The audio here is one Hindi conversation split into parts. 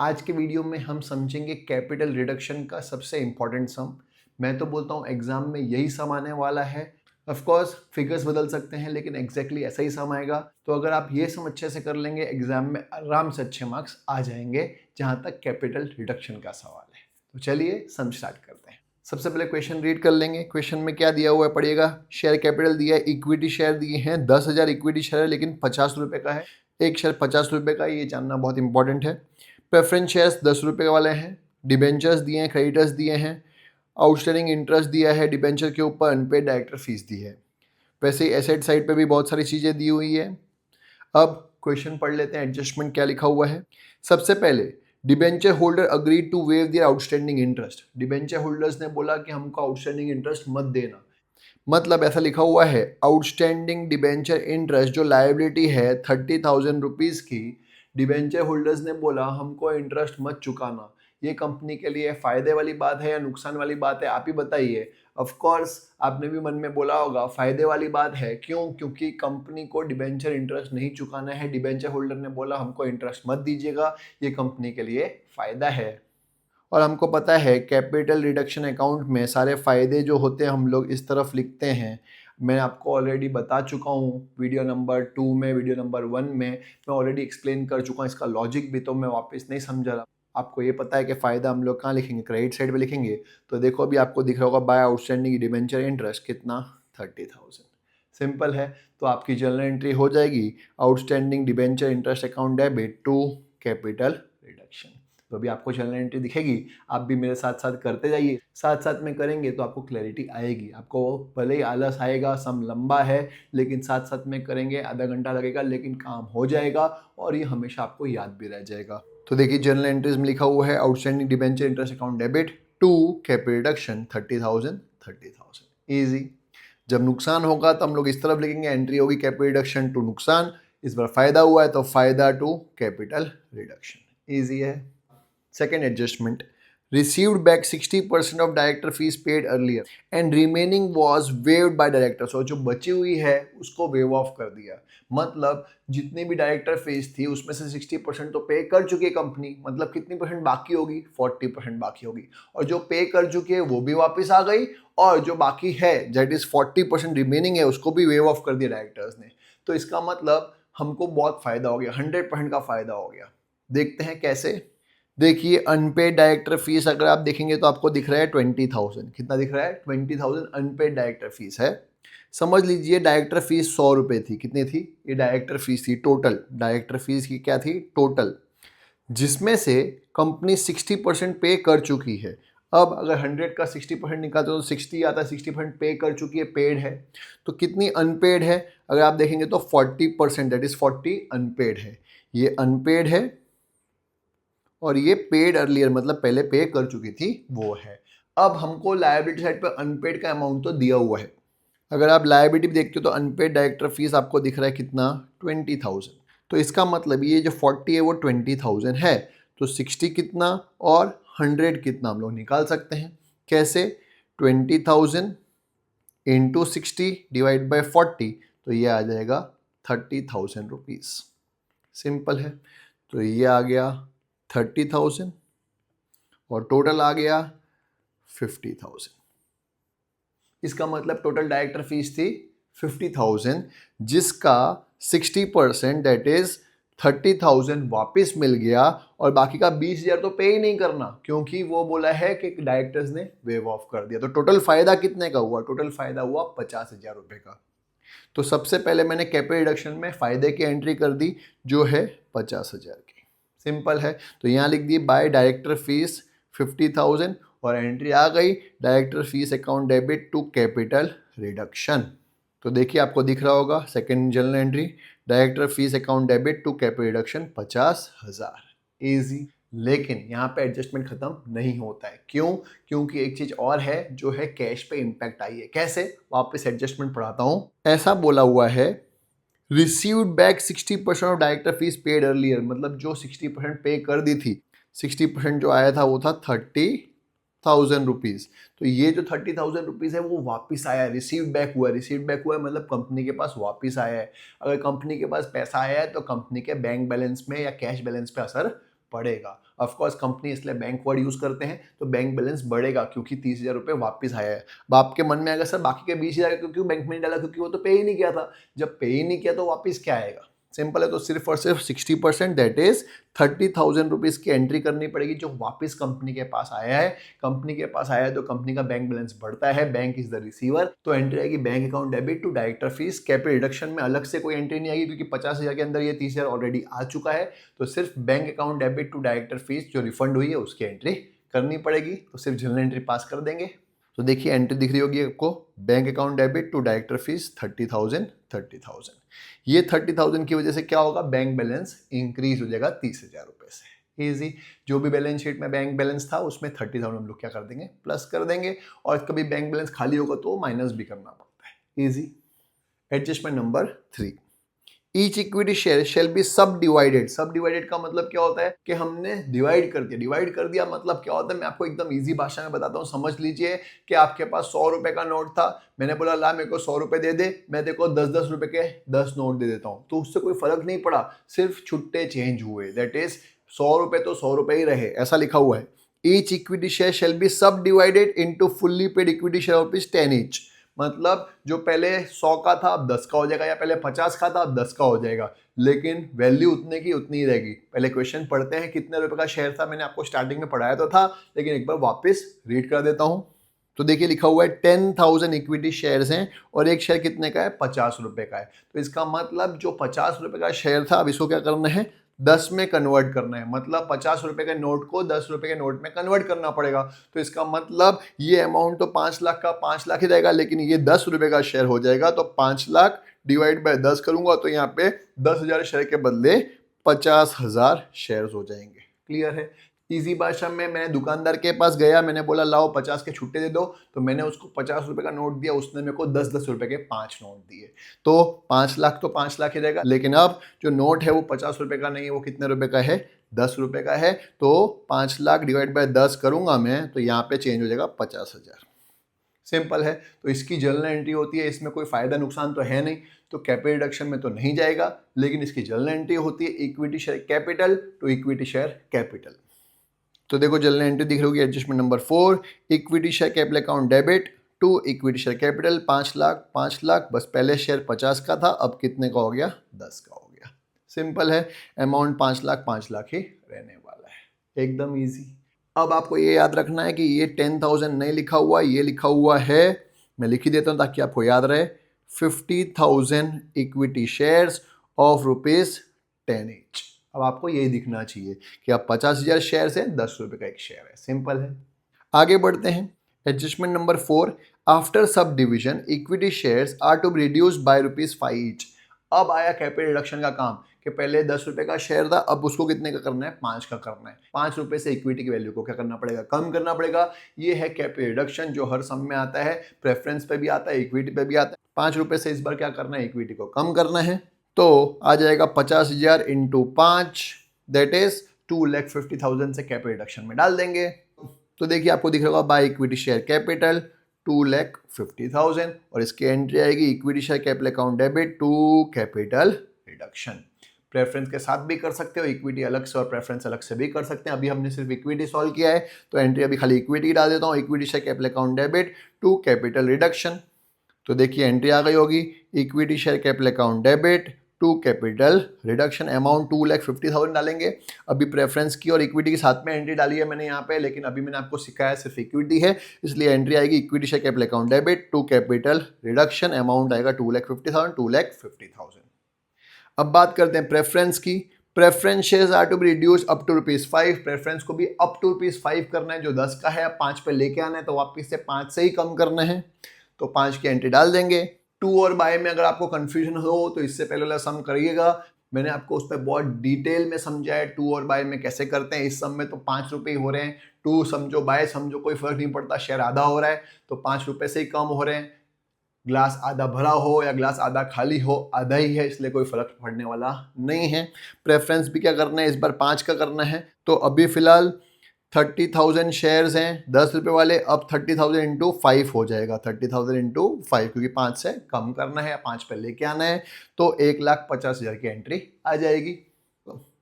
आज के वीडियो में हम समझेंगे कैपिटल रिडक्शन का सबसे इम्पॉर्टेंट सम। मैं तो बोलता हूँ एग्जाम में यही सम आने वाला है। ऑफ कोर्स फिगर्स बदल सकते हैं लेकिन एग्जैक्टली ऐसा ही सम आएगा। तो अगर आप ये सम अच्छे से कर लेंगे एग्जाम में आराम से अच्छे मार्क्स आ जाएंगे जहाँ तक कैपिटल रिडक्शन का सवाल है। तो चलिए सम स्टार्ट करते हैं। सबसे पहले क्वेश्चन रीड कर लेंगे। क्वेश्चन में क्या दिया हुआ है पढ़िएगा। शेयर कैपिटल दिया है, इक्विटी शेयर दिए हैं 10,000 इक्विटी शेयर है लेकिन 50 रुपये का है। एक शेयर 50 रुपये का, ये जानना बहुत इंपॉर्टेंट है। प्रेफरेंस शेयर्स 10 रुपये वाले हैं। डिबेंचर्स दिए हैं, क्रेडिटर्स दिए हैं, आउटस्टैंडिंग इंटरेस्ट दिया है, डिबेंचर के ऊपर अनपेड डायरेक्टर फीस दी है। वैसे ही एसेट साइड पे भी बहुत सारी चीज़ें दी हुई है। अब क्वेश्चन पढ़ लेते हैं, एडजस्टमेंट क्या लिखा हुआ है। सबसे पहले debenture holder agreed to waive their outstanding interest. Debenture holders ने बोला कि हमको आउटस्टैंडिंग इंटरेस्ट मत देना। मतलब ऐसा लिखा हुआ है, आउटस्टैंडिंग डिबेंचर इंटरेस्ट जो लायबिलिटी है 30,000 रुपीज़ की, डिबेंचर होल्डर्स ने बोला हमको इंटरेस्ट मत चुकाना। ये कंपनी के लिए फ़ायदे वाली बात है या नुकसान वाली बात है, आप ही बताइए। ऑफ कोर्स आपने भी मन में बोला होगा फ़ायदे वाली बात है। क्यों? क्योंकि कंपनी को डिबेंचर इंटरेस्ट नहीं चुकाना है। डिबेंचर होल्डर ने बोला हमको इंटरेस्ट मत दीजिएगा, ये कंपनी के लिए फ़ायदा है। और हमको पता है कैपिटल रिडक्शन अकाउंट में सारे फ़ायदे जो होते हैं हम लोग इस तरफ लिखते हैं। मैं आपको ऑलरेडी बता चुका हूँ वीडियो नंबर 2 में, वीडियो नंबर 1 में मैं ऑलरेडी एक्सप्लेन कर चुका हूँ इसका लॉजिक भी, तो मैं वापस नहीं समझा रहा। आपको ये पता है कि फ़ायदा हम लोग कहाँ लिखेंगे, क्रेडिट साइड पे लिखेंगे। तो देखो अभी आपको दिख रहा होगा बाय आउटस्टैंडिंग डिबेंचर इंटरेस्ट कितना, 30,000। सिंपल है। तो आपकी जर्नल एंट्री हो जाएगी outstanding debenture interest account debit to capital reduction. तो अभी आपको जर्नल एंट्री दिखेगी, आप भी मेरे साथ साथ करते जाइए। साथ साथ में करेंगे तो आपको क्लैरिटी आएगी। आपको भले ही आलस आएगा, सम लंबा है, लेकिन साथ साथ में करेंगे, आधा घंटा लगेगा लेकिन काम हो जाएगा और ये हमेशा आपको याद भी रह जाएगा। तो देखिए जर्नल एंट्रीज में लिखा हुआ है outstanding debenture interest account debit to capital reduction 30,000। Easy. जब नुकसान होगा तो हम लोग इस तरफ लिखेंगे, एंट्री होगी कैपिटल रिडक्शन टू नुकसान। इस बार फायदा हुआ है तो फायदा टू कैपिटल रिडक्शन। ईजी है। Second adjustment, received back 60% of director fees paid earlier and remaining was waived by director। So जो बची हुई है उसको वेव ऑफ कर दिया। मतलब जितनी भी डायरेक्टर फीस थी उसमें से 60% तो पे कर चुकी है कंपनी। मतलब कितनी परसेंट बाकी होगी, 40% बाकी होगी। और जो पे कर चुकी है वो भी वापस आ गई, और जो बाकी है दैट इज 40% रिमेनिंग है उसको भी वेव ऑफ कर दिया डायरेक्टर्स ने। तो इसका मतलब हमको बहुत फायदा हो गया, 100% का फायदा हो गया। देखते हैं कैसे। देखिए अनपेड डायरेक्टर फीस अगर आप देखेंगे तो आपको दिख रहा है 20,000। कितना दिख रहा है? 20,000 अनपेड डायरेक्टर फीस है। समझ लीजिए डायरेक्टर फीस 100 रुपये थी। कितनी थी? ये डायरेक्टर फीस थी टोटल। डायरेक्टर फीस की क्या थी? टोटल, जिसमें से कंपनी 60% पे कर चुकी है। अब अगर 100 का 60% निकालते हो तो 60 आता है। 60% पे कर चुकी है, पेड है। तो कितनी अनपेड है? अगर आप देखेंगे तो 40%, दैट इज 40 अनपेड है। ये अनपेड है और ये पेड अर्लियर मतलब पहले पे कर चुकी थी वो है। अब हमको लायबिलिटी साइड पर अनपेड का अमाउंट तो दिया हुआ है। अगर आप लायबिलिटी भी देखते हो तो अनपेड डायरेक्टर फीस आपको दिख रहा है कितना, 20,000। तो इसका मतलब ये जो 40 है वो 20,000 है। तो 60 कितना और 100 कितना हम लोग निकाल सकते हैं। कैसे? 20,000 इंटू 60 डिवाइड बाई 40, तो ये आ जाएगा 30,000 रुपीज़। सिंपल है। तो ये आ गया 30,000 और टोटल आ गया 50,000। इसका मतलब टोटल डायरेक्टर फीस थी 50,000, जिसका 60% दैट इज 30,000 वापस मिल गया, और बाकी का 20,000 तो पे ही नहीं करना क्योंकि वो बोला है कि डायरेक्टर्स ने वेव ऑफ कर दिया। तो टोटल फायदा कितने का हुआ? टोटल फायदा हुआ 50,000 रुपये का। तो सबसे पहले मैंने कैपिटल रिडक्शन में फायदे की एंट्री कर दी जो है 50,000 की। सिंपल है। तो यहाँ लिख दी बाय डायरेक्टर फीस 50,000 और एंट्री आ गई director fees account debit to capital reduction. तो देखिए आपको दिख रहा होगा second journal entry, director fees account debit to capital reduction 50,000। Easy. लेकिन यहाँ पे एडजस्टमेंट खत्म नहीं होता है। क्यों? क्योंकि एक चीज और है जो है कैश पे इम्पैक्ट आई है। कैसे? वापस एडजस्टमेंट पढ़ाता हूँ। ऐसा बोला हुआ है received back 60% of director fees paid earlier. मतलब जो 60% पे कर दी थी, 60% जो आया था वो था 30,000 रुपीज़। तो ये जो 30,000 रुपीज़ है वो वापस आया है, रिसीव्ड बैक हुआ है। रिसीव्ड बैक हुआ है मतलब कंपनी के पास वापस आया है। अगर कंपनी के पास पैसा आया है तो कंपनी के बैंक बैलेंस में या कैश बैलेंस पे असर पड़ेगा। ऑफ कोर्स कंपनी इसलिए बैंक वर्ड यूज करते हैं, तो बैंक बैलेंस बढ़ेगा क्योंकि 30,000 रुपये वापस आया है। अब आपके मन में आएगा सर बाकी के 20,000 क्यों बैंक में नहीं डाला, क्योंकि वो तो पे ही नहीं किया था। जब पे ही नहीं किया तो वापस क्या आएगा? सिंपल है, तो सिर्फ और सिर्फ 60% दैट इज 30,000 रुपीज की एंट्री करनी पड़ेगी जो वापस कंपनी के पास आया है। कंपनी के पास आया है तो कंपनी का बैंक बैलेंस बढ़ता है, बैंक इज द रिसीवर, तो एंट्री आएगी bank account debit to director fees. Capital reduction में अलग से कोई एंट्री नहीं आएगी क्योंकि 50,000 के अंदर ये 30,000 ऑलरेडी आ चुका है, तो सिर्फ bank account debit to director fees जो रिफंड हुई है उसकी एंट्री करनी पड़ेगी, तो सिर्फ जनरल एंट्री पास कर देंगे। तो देखिए एंट्री दिख रही होगी आपको, bank account debit to director fees 30,000। ये 30,000 की वजह से क्या होगा? बैंक बैलेंस इंक्रीज हो जाएगा 30,000 रुपए से। इजी, जो भी बैलेंस शीट में बैंक बैलेंस था उसमें 30,000 हम लोग क्या कर देंगे? प्लस कर देंगे, और कभी बैंक बैलेंस खाली होगा तो माइनस भी करना पड़ता है। Easy. Adjustment number 3, each equity share shall be सब डिवाइडेड। सब डिवाइडेड का मतलब क्या होता है कि हमने डिवाइड कर दिया। डिवाइड कर दिया मतलब क्या होता है? मैं आपको एकदम इजी भाषा में बताता हूँ, समझ लीजिए कि आपके पास 100 रुपए का नोट था, मैंने बोला ला मेरे को 100 रुपए दे दे, मैं देखो 10-10 रुपए के 10 नोट दे देता हूँ, तो उससे कोई फर्क नहीं पड़ा, सिर्फ छुट्टे चेंज हुए, दैट इज 100 रुपए तो 100 रुपए ही रहे, ऐसा लिखा हुआ है। Each equity share shall be subdivided into fully paid equity share rupees 10 each. मतलब जो पहले 100 का था अब 10 का हो जाएगा, या पहले 50 का था अब 10 का हो जाएगा, लेकिन वैल्यू उतने की उतनी ही रहेगी। पहले क्वेश्चन पढ़ते हैं कितने रुपए का शेयर था, मैंने आपको स्टार्टिंग में पढ़ाया तो था, लेकिन एक बार वापस रीड कर देता हूं। तो देखिए लिखा हुआ है 10,000 इक्विटी शेयर्स हैं और एक शेयर कितने का है? 50 रुपए का है। तो इसका मतलब जो 50 रुपए का शेयर था अब इसको क्या करना है? 10 में कन्वर्ट करना है, मतलब 50 रुपए के नोट को 10 रुपए के नोट में कन्वर्ट करना पड़ेगा। तो इसका मतलब ये अमाउंट तो 5 लाख का 5 लाख ही रहेगा, लेकिन ये 10 रुपए का शेयर हो जाएगा, तो 5 लाख डिवाइड बाय 10 करूंगा तो यहाँ पे 10,000 शेयर के बदले 50,000 शेयर हो जाएंगे। क्लियर है? इजी भाषा में मैंने दुकानदार के पास गया, मैंने बोला लाओ 50 के छुट्टे दे दो, तो मैंने उसको 50 रुपए का नोट दिया, उसने मेरे को 10-10 रुपए के 5 नोट दिए, तो 5 लाख तो 5 लाख ही रहेगा। लेकिन अब जो नोट है वो 50 रुपए का नहीं है, वो कितने रुपए का है? 10 रुपए का है, तो 5 लाख डिवाइड बाय 10 करूंगा मैं तो यहाँ पे चेंज हो जाएगा 50,000। सिंपल है। तो इसकी जर्नल एंट्री होती है, इसमें कोई फायदा नुकसान तो है नहीं, तो कैपिटल रिडक्शन में तो नहीं जाएगा, लेकिन इसकी जर्नल एंट्री होती है equity share capital to equity share capital. तो देखो जनरल एंट्री दिख रही होगी, adjustment number 4, equity share capital account debit to equity share capital 5 lakh, बस पहले शेयर 50 का था, अब कितने का हो गया? 10 का हो गया। सिंपल है, अमाउंट 5 लाख ही रहने वाला है, एकदम इजी। अब आपको ये याद रखना है कि ये 10,000 नहीं लिखा हुआ, ये लिखा हुआ है, मैं लिख ही देता हूँ ताकि आपको याद रहे, 50,000 इक्विटी शेयर्स ऑफ ₹10 ईच। अब आपको यही दिखना चाहिए कि अब 50,000 शेयर है, 10 रुपए का एक शेयर है। सिंपल है। आगे बढ़ते हैं। Adjustment number 4, after sub division equity shares are to be reduced by ₹5 each. अब आया कैपिटल रिडक्शन का काम कि पहले 10 रुपए का शेयर था, अब उसको कितने का करना है? 5 का करना है। 5 रुपए से इक्विटी की वैल्यू को क्या करना पड़ेगा? कम करना पड़ेगा। ये है कैपिटल रिडक्शन जो हर सम में आता है, प्रेफरेंस पे भी आता है, इक्विटी पे भी आता है। 5 रुपए से इस बार क्या करना है? इक्विटी को कम करना है, तो आ जाएगा 50,000 इंटू 5, दैट इज 2,50,000 से कैपिटल रिडक्शन में डाल देंगे। तो देखिए आपको दिख रहा होगा बाय इक्विटी शेयर कैपिटल 2,50,000 और इसकी एंट्री आएगी equity share capital account debit to capital reduction. Preference के साथ भी कर सकते हो, इक्विटी अलग से और प्रेफरेंस अलग से भी कर सकते हैं। अभी हमने सिर्फ इक्विटी सॉल्व किया है, तो एंट्री अभी खाली इक्विटी डाल देता हूँ, equity share capital account debit to capital reduction. तो देखिए एंट्री आ गई होगी, equity share capital account debit to capital reduction, amount 2,50,000 डालेंगे। अभी प्रेफरेंस की और इक्विटी के साथ में एंट्री डाली है मैंने यहाँ पे, लेकिन अभी मैंने आपको सिखाया सिर्फ इक्विटी है, इसलिए एंट्री आएगी equity share capital account debit to capital reduction, amount आएगा 2,50,000। अब बात करते हैं प्रेफरेंस की। Preference shares are to be reduced up to ₹5। Preference को भी अप टू ₹5 करना है, जो 10 का है 5 पे लेके आना है, तो वापिस से 5 से ही कम करना है, तो 5 की एंट्री डाल देंगे। टू और बाय में अगर आपको कंफ्यूजन हो तो इससे पहले वाला सम करिएगा, मैंने आपको उस पर बहुत डिटेल में समझाया टू और बाय में कैसे करते हैं। इस सम में तो 5 रुपये हो रहे हैं, टू समझो बाय समझो कोई फर्क नहीं पड़ता, शेयर आधा हो रहा है तो 5 रुपये से ही कम हो रहे हैं। ग्लास आधा भरा हो या ग्लास आधा खाली हो, आधा ही है, इसलिए कोई फर्क पड़ने वाला नहीं है। प्रेफरेंस भी क्या करना है, इस बार 5 का करना है, तो अभी फिलहाल 30,000 शेयर्स हैं 10 रुपये वाले, अब 30,000 इंटू 5 हो जाएगा, 30,000 इंटू 5, क्योंकि 5 से कम करना है या 5 पे लेके आना है, तो 1,50,000 की एंट्री आ जाएगी।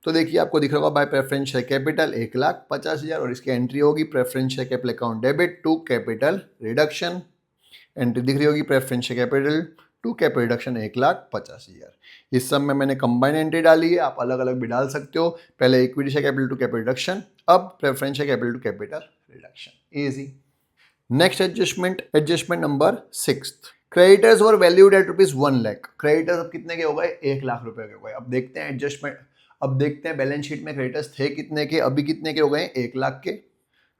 तो देखिए आपको दिख रहा होगा बाय प्रेफरेंस शेयर कैपिटल 1,50,000 और इसकी एंट्री होगी preference share capital account debit to capital reduction. Entry दिख रही होगी preference share capital to capital reduction 1,50,000। इस सब में मैंने कंबाइन एंट्री डाली है, आप अलग अलग भी डाल सकते हो। पहले equity share capital to capital reduction, अब preference share capital to capital reduction. Easy. Next adjustment number 6। Creditors were valued at ₹1 lakh. Creditors अब कितने के हो गए? 1 लाख रुपए के हो गए। अब देखते हैं एडजस्टमेंट, अब देखते हैं बैलेंस शीट में क्रेडिटर्स थे कितने के, अभी कितने के हो गए? 1 लाख के।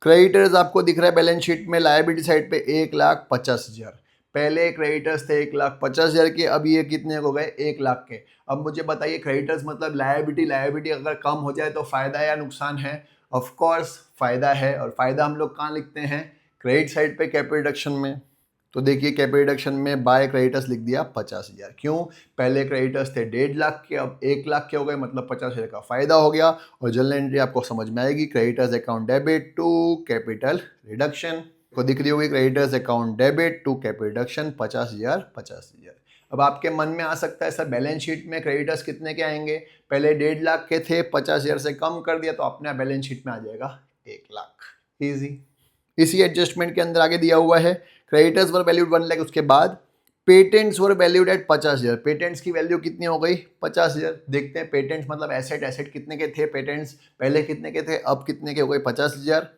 क्रेडिटर्स आपको दिख रहा है बैलेंस शीट में लायबिलिटी साइड पे 1,50,000। पहले क्रेडिटर्स थे 1,50,000 के, अब ये कितने हो गए? 1 लाख के। अब मुझे बताइए क्रेडिटर्स मतलब लायबिलिटी अगर कम हो जाए तो फायदा या नुकसान है? ऑफ कोर्स फायदा है, और फायदा हम लोग कहाँ लिखते हैं? क्रेडिट साइड पे कैपिटल रिडक्शन में। तो देखिए कैपिटल रिडक्शन में बाय क्रेडिटर्स लिख दिया 50,000। क्यों? पहले क्रेडिटर्स थे 1.5 लाख के, अब 1 लाख के हो गए, मतलब 50,000 का फायदा हो गया। और जनरल एंट्री आपको समझ में आएगी, creditors account debit to capital reduction को दिख रही होगी, creditors account debit to capital reduction 50,000। अब आपके मन में आ सकता है सर बैलेंस शीट में क्रेडिटर्स कितने के आएंगे? पहले 1.5 लाख के थे, 50,000 से कम कर दिया तो अपने बैलेंस शीट में आ जाएगा 1 लाख। इजी। इसी एडजस्टमेंट के अंदर आगे दिया हुआ है क्रेडिटर्स वर वैल्यूड 1 लाख, उसके बाद पेटेंट्स वर वैल्यूड एट 50,000। पेटेंट्स की वैल्यू कितनी हो गई? 50,000। देखते हैं पेटेंट्स मतलब एसेट कितने के थे? पेटेंट्स पहले कितने के थे, अब कितने के हो गए? 50,000।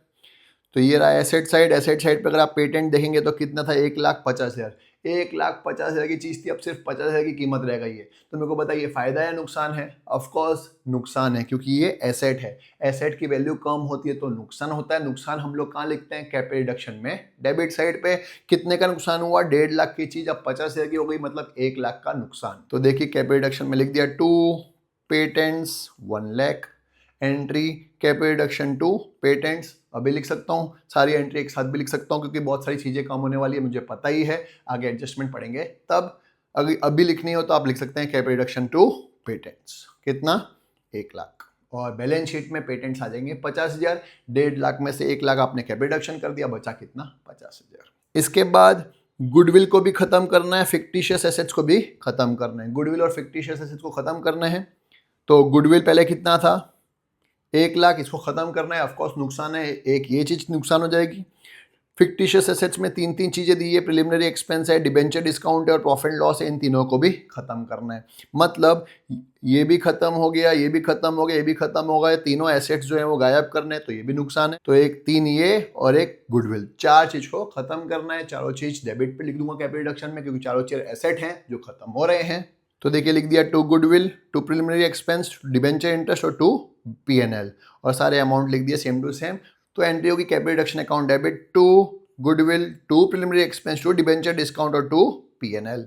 तो ये रहा एसेट साइड पे अगर आप पेटेंट देखेंगे तो कितना था? 1,50,000। 1,50,000 की चीज़ थी, अब सिर्फ 50,000 की कीमत रह गई है। तो मेरे को बताइए फायदा या नुकसान है? ऑफ कोर्स नुकसान है, क्योंकि ये एसेट है। एसेट की वैल्यू कम होती है तो नुकसान होता है। नुकसान हम लोग कहाँ लिखते हैं? कैपिटल रिडक्शन में। डेबिट साइड पे कितने का नुकसान हुआ? 1.5 लाख की चीज अब 50,000 की हो गई, मतलब 1 लाख का नुकसान। तो देखिए कैपिटल रिडक्शन में लिख दिया to patents 1 lakh, entry capital reduction to patents. अभी लिख सकता हूँ, सारी एंट्री एक साथ भी लिख सकता हूँ क्योंकि बहुत सारी चीज़ें कम होने वाली है, मुझे पता ही है। आगे एडजस्टमेंट पढ़ेंगे तब। अगर अभी लिखनी हो तो आप लिख सकते हैं कैपिटल रिडक्शन टू पेटेंट्स। कितना? 1 लाख। और बैलेंस शीट में पेटेंट्स आ जाएंगे 50,000। 1.5 लाख में से 1 लाख आपने कैपिटल रिडक्शन कर दिया, बचा कितना? 50,000। इसके बाद गुडविल को भी खत्म करना है, फिक्टिशियस एसेट्स को भी खत्म करना है। गुडविल और फिक्टिशियस एसेट्स को खत्म करना है तो गुडविल पहले कितना था? 1 लाख। इसको खत्म करना है, ऑफकोर्स नुकसान है, एक ये चीज नुकसान हो जाएगी। फिक्टिशियस एसेट्स में 3 चीजें दी है, प्रिलिमिनरी एक्सपेंस है, डिबेंचर डिस्काउंट है और प्रॉफिट लॉस है। इन तीनों को भी खत्म करना है। मतलब ये भी खत्म हो गया, ये भी खत्म हो गया, ये भी खत्म हो गया, तीनों एसेट्स जो है वो गायब करने हैं, तो ये भी नुकसान है। तो एक 3 ये और एक गुडविल, 4 चीज को खत्म करना है। चारों चीज डेबिट पे लिख दूंगा कैपिटल रिडक्शन में, क्योंकि चारों चीज एसेट हैं जो खत्म हो रहे हैं। तो देखिए लिख दिया to goodwill, to preliminary expense, debenture interest और टू P&L, और सारे अमाउंट लिख दिए सेम टू सेम। तो एंट्री होगी capital reduction account debit to goodwill, to preliminary expense, to debenture discount और टू P&L।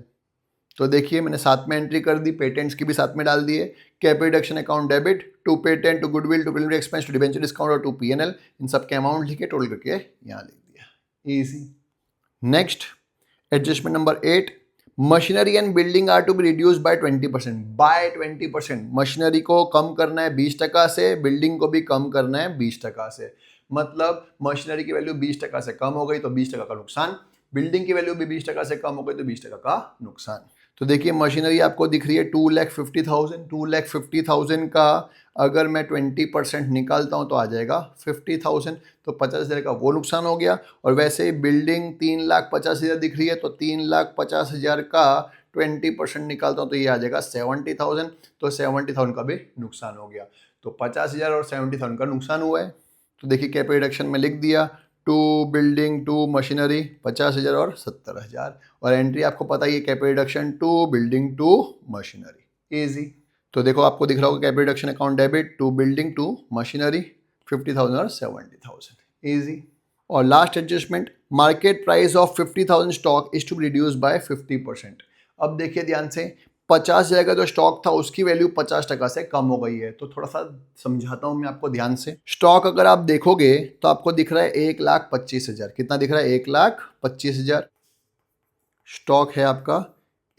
तो देखिए मैंने साथ में एंट्री कर दी, पेटेंट्स की भी साथ में डाल दिए। Capital reduction account debit to patent, to goodwill, to preliminary expense, to debenture discount और टू P&L। इन सब के अमाउंट लिखे, टोटल करके यहाँ लिख दिया। Easy. Next adjustment number 8। Machinery and building are to be reduce by 20%। By 20%। Machinery को कम करना है 20% से, बिल्डिंग को भी कम करना है 20% से। मतलब मशीनरी की वैल्यू 20% से कम हो गई तो 20% का नुकसान, बिल्डिंग की वैल्यू भी 20% से कम हो गई तो 20% का नुकसान। तो देखिए मशीनरी आपको दिख रही है 2,50,000। 2,50,000 का अगर मैं 20% निकालता हूं तो आ जाएगा 50,000, तो 50,000 का वो नुकसान हो गया। और वैसे ही बिल्डिंग 3,50,000 दिख रही है, तो 3,50,000 का 20% निकालता हूं तो ये आ जाएगा 70,000, तो 70,000 का भी नुकसान हो गया। तो 50,000 और 70,000 का नुकसान हुआ है। तो देखिए कैपिटल रिडक्शन में लिख दिया टू बिल्डिंग टू मशीनरी 50,000 और 70,000, और एंट्री आपको पता ही है capital reduction to building to machinery. Easy. तो देखो आपको दिख रहा होगा capital reduction account debit to building to machinery 50,000 और 70,000। इजी। और last adjustment, market price of 50,000 stock is to be reduce by 50%। अब देखिए ध्यान से, 50,000 का जो स्टॉक था उसकी वैल्यू 50% से कम हो गई है। तो थोड़ा सा समझाता हूं मैं आपको ध्यान से। स्टॉक अगर आप देखोगे तो आपको दिख रहा है 1,25,000। कितना दिख रहा है? 1,25,000 स्टॉक है आपका,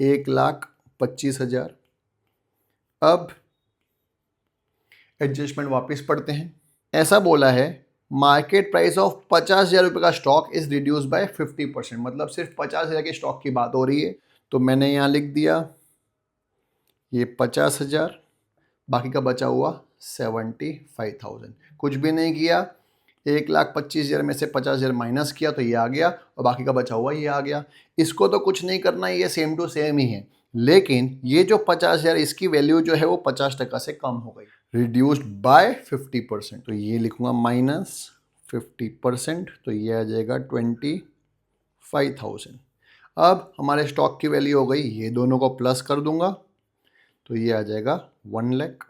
1,25,000। अब एडजस्टमेंट वापस पढ़ते हैं। ऐसा बोला है मार्केट प्राइस ऑफ 50,000 रुपये का स्टॉक इज रिड्यूस बाय 50%। मतलब सिर्फ 50,000 के स्टॉक की बात हो रही है। तो मैंने यहाँ लिख दिया ये 50,000, बाकी का बचा हुआ 75,000। कुछ भी नहीं किया, 1,25,000 में से 50,000 माइनस किया तो ये आ गया और बाकी का बचा हुआ ये आ गया। इसको तो कुछ नहीं करना, ये सेम टू सेम ही है, लेकिन ये जो 50,000 इसकी वैल्यू जो है वो 50% से कम हो गई, रिड्यूस्ड बाय 50%। तो ये लिखूंगा -50%, तो ये आ जाएगा 25,000। अब हमारे स्टॉक की वैल्यू हो गई, ये दोनों को प्लस कर दूंगा तो ये आ जाएगा 1 लाख।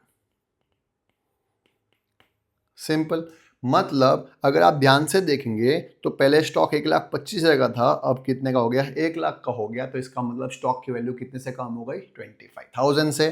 सिंपल। मतलब अगर आप ध्यान से देखेंगे तो पहले स्टॉक 1,25,000 का था, अब कितने का हो गया, 1 लाख का हो गया। तो इसका मतलब स्टॉक की वैल्यू कितने से कम हो गई, 25,000 से।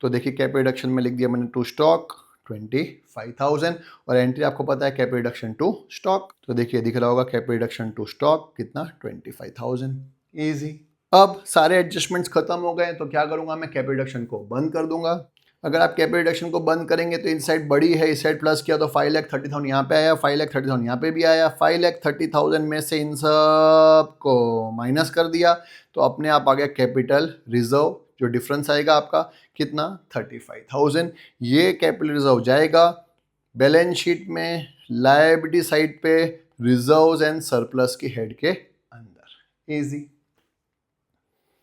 तो देखिए कैपिटल रिडक्शन में लिख दिया मैंने टू स्टॉक 25,000 और एंट्री आपको पता है कैपिटल रिडक्शन टू स्टॉक। तो देखिए दिख रहा होगा कैपिटल रिडक्शन टू स्टॉक कितना, 25,000। इजी। अब सारे एडजस्टमेंट्स खत्म हो गए तो क्या करूंगा मैं, कैपिटल रिडक्शन को बंद कर दूंगा। अगर आप कैपिटल रिडक्शन को बंद करेंगे तो इन साइड बड़ी है, इस साइड प्लस किया तो 5,30,000 यहाँ पे आया, 5,30,000 यहाँ पे भी आया, 5,30,000 में से इन सब को माइनस कर दिया तो अपने आप आ गया कैपिटल रिजर्व। जो डिफरेंस आएगा आपका कितना, 35,000। ये कैपिटल रिजर्व जाएगा बैलेंस शीट में लायबिलिटी साइड पे रिजर्व्स एंड सरप्लस की हेड के अंदर। इजी।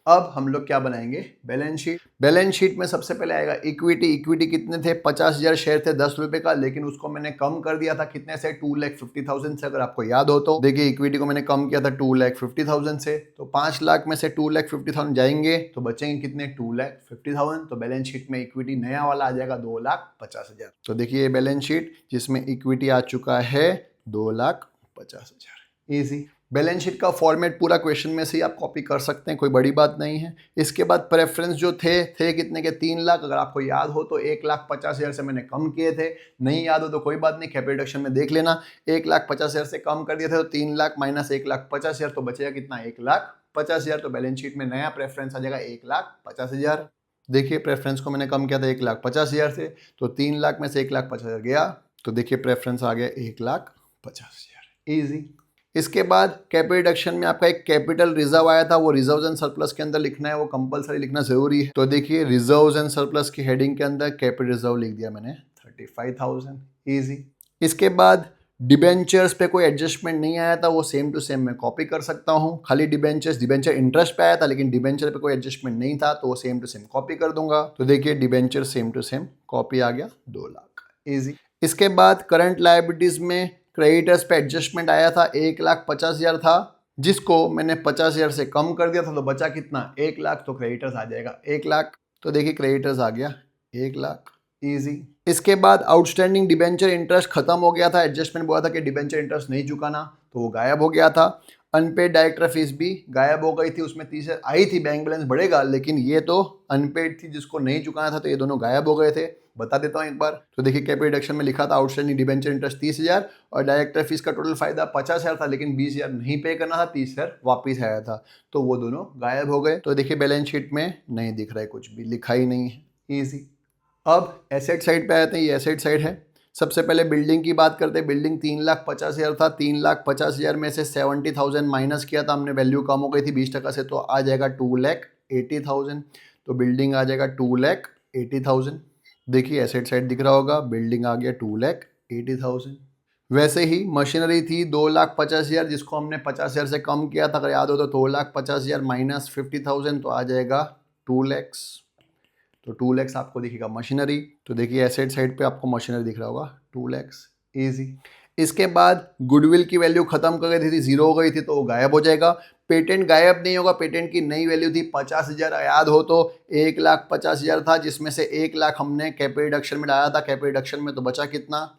अब हम लोग क्या बनाएंगे, बैलेंस शीट। बैलेंस शीट में सबसे पहले आएगा इक्विटी। इक्विटी कितने थे, 50,000 शेयर थे 10 रुपए का, लेकिन उसको मैंने कम कर दिया था कितने से, 2,50,000 से। अगर आपको याद हो तो देखिए इक्विटी को मैंने कम किया था 2,50,000 से। तो 5 लाख में से 2,50,000 जाएंगे तो बचेंगे कितने, 2,50,000। तो बैलेंस शीट में इक्विटी नया वाला आ जाएगा 2,50,000। तो देखिए बैलेंस शीट जिसमें इक्विटी आ चुका है 2,50,000। ईजी। बैलेंस शीट का फॉर्मेट पूरा क्वेश्चन में से ही आप कॉपी कर सकते हैं, कोई बड़ी बात नहीं है। इसके बाद प्रेफरेंस जो थे कितने के, 3 लाख। अगर आपको याद हो तो 1,50,000 से मैंने कम किए थे, नहीं याद हो तो कोई बात नहीं, कैपिटल रिडक्शन में देख लेना। 1,50,000 से कम कर दिए थे तो 3 लाख माइनस 1,50,000 तो बचेगा कितना, 1,50,000। तो बैलेंस शीट में नया प्रेफरेंस आ जाएगा 1,50,000। देखिए प्रेफरेंस को मैंने कम किया था 1,50,000 से, तो 3 लाख में से 1,50,000 गया तो देखिए प्रेफरेंस आ गया 1,50,000। ईजी। इसके बाद कैपिटल रिडक्शन में आपका एक कैपिटल रिजर्व आया था, वो रिजर्व्स एंड सरप्लस के अंदर लिखना है, वो कंपलसरी लिखना जरूरी है। तो देखिए रिजर्व्स एंड सरप्लस की हेडिंग के अंदर कैपिटल रिजर्व लिख दिया मैंने 35,000। इजी। इसके बाद डिबेंचर्स पे कोई एडजस्टमेंट नहीं आया था, वो सेम टू सेम मैं कॉपी कर सकता हूँ। खाली डिबेंचर इंटरेस्ट पे आया था, लेकिन डिबेंचर पे कोई एडजस्टमेंट नहीं था तो वो सेम टू सेम कॉपी कर दूंगा। तो देखिए debenture same to same copy आ गया 2 लाख। इजी। इसके बाद करंट लायबिलिटीज में क्रेडिटर्स पे एडजस्टमेंट आया था, 1,50,000 था, जिसको मैंने 50,000 से कम कर दिया था तो बचा कितना, 1 लाख। तो क्रेडिटर्स आ जाएगा 1 लाख। तो देखिए क्रेडिटर्स आ गया 1 लाख। इजी। इसके बाद आउटस्टैंडिंग डिबेंचर इंटरेस्ट खत्म हो गया था, एडजस्टमेंट बोला था कि डिबेंचर इंटरेस्ट नहीं चुकाना, तो वो गायब हो गया था। अनपेड डायरेक्टर फीस भी गायब हो गई थी, उसमें 30 आई थी, बैंक बैलेंस बढ़ेगा, लेकिन ये तो अनपेड थी जिसको नहीं चुकाना था, तो ये दोनों गायब हो गए थे। बता देता हूँ एक बार। तो देखिए कैपिटल रिडक्शन में लिखा था आउटस्टैंडिंग डिबेंचर इंटरेस्ट 30,000 और डायरेक्टर फीस का टोटल फायदा 50,000 था, लेकिन 20,000 नहीं पे करना था, 30,000 वापिस आया था, तो वो दोनों गायब हो गए। तो देखिए बैलेंस शीट में नहीं दिख रहा है, कुछ भी लिखा ही नहीं है। ईजी। अब एसेट साइड पे आते हैं, ये एसेट साइड है। सबसे पहले बिल्डिंग की बात करते हैं। बिल्डिंग 3,50,000 था, 3,50,000 में से 70,000 माइनस किया था हमने, वैल्यू कम हो गई थी 20% से, तो आ जाएगा 2,80,000। तो बिल्डिंग आ जाएगा 2,80,000। देखिए एसेट साइड दिख रहा होगा, बिल्डिंग आ गया 2,80,000। वैसे ही मशीनरी थी 2,50,000, जिसको हमने 50,000 से कम किया था, अगर याद हो तो 2,50,000 माइनस 50,000 तो आ जाएगा 2 लाख। तो 2 लाख आपको दिखेगा मशीनरी। तो देखिए एसेट साइड पे आपको मशीनरी दिख रहा होगा 2 लाख। इजी। इसके बाद गुडविल की वैल्यू खत्म कर गई थी, 0 हो गई थी, तो वो गायब हो जाएगा। पेटेंट गायब नहीं होगा, पेटेंट की नई वैल्यू थी 50,000, याद हो तो 1,50,000 था, जिसमें से 1 लाख हमने कैपिटल रिडक्शन में डाला था। कैपिटल रिडक्शन में तो बचा कितना,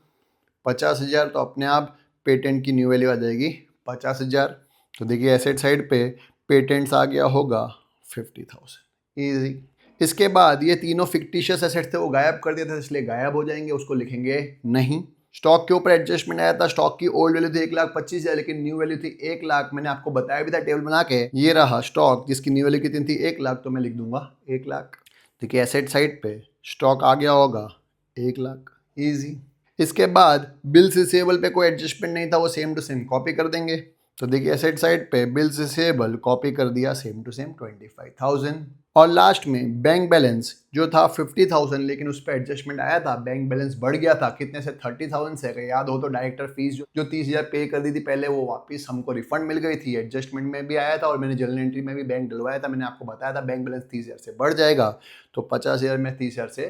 50,000। तो अपने आप पेटेंट की न्यू वैल्यू आ जाएगी 50,000। तो देखिए एसेट साइड पे पेटेंट्स आ गया होगा 50,000। ईजी। इसके बाद ये तीनों फिक्टिशियस एसेट थे, वो गायब कर दिए थे, इसलिए गायब हो जाएंगे, उसको लिखेंगे नहीं। स्टॉक के ऊपर एडजस्टमेंट आया था, स्टॉक की ओल्ड वैल्यू थी 1,25,000, लेकिन न्यू वैल्यू थी 1 लाख। मैंने आपको बताया भी था टेबल बना के, ये रहा स्टॉक जिसकी न्यू वैल्यू कितनी थी 1 लाख, तो मैं लिख दूंगा 1 लाख। देखिए एसेट साइड पे स्टॉक आ गया होगा 1 लाख। ईजी। इसके बाद बिल्स रिसीवेबल पे कोई एडजस्टमेंट नहीं था, वो सेम टू सेम कॉपी कर देंगे। तो देखिए एसेट साइड पे बिल्स रिसीवेबल कॉपी कर दिया सेम टू सेम 25,000। और लास्ट में बैंक बैलेंस जो था 50,000, लेकिन उस पर एडजस्टमेंट आया था, बैंक बैलेंस बढ़ गया था कितने से 30,000 से। अगर याद हो तो डायरेक्टर फीस जो 30,000 पे कर दी थी पहले, वो वापस हमको रिफंड मिल गई थी, एडजस्टमेंट में भी आया था और मैंने जर्नल एंट्री में भी बैंक डलवाया था। मैंने आपको बताया था बैंक बैलेंस 30,000 से बढ़ जाएगा, तो 50,000 में 30,000 से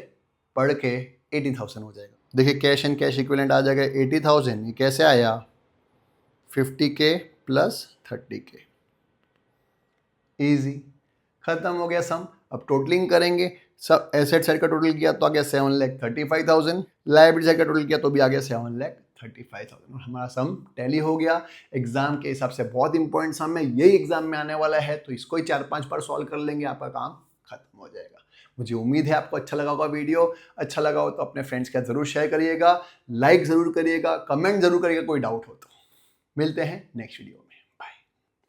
बढ़ के 80,000 हो जाएगा। देखिए कैश एंड कैश इक्विवेलेंट आ जाएगा 80,000। ये कैसे आया? 50K प्लस 30K, ईजी, खत्म हो गया सम। अब टोटलिंग करेंगे, सब एसेट साइड का टोटल किया तो आ गया 7,35,000, लायबिलिटी साइड का टोटल किया तो भी आ गया 7,35,000। हमारा सम टैली हो गया। एग्जाम के हिसाब से बहुत इंपॉर्टेंट सम है, यही एग्जाम में आने वाला है, तो इसको ही 4-5 बार सॉल्व कर लेंगे, आपका काम खत्म हो जाएगा। मुझे उम्मीद है आपको अच्छा लगा होगा वीडियो। अच्छा लगा हो तो अपने फ्रेंड्स के साथ जरूर शेयर करिएगा, लाइक जरूर करिएगा, कमेंट जरूर करिएगा कोई डाउट हो तो। मिलते हैं नेक्स्ट वीडियो।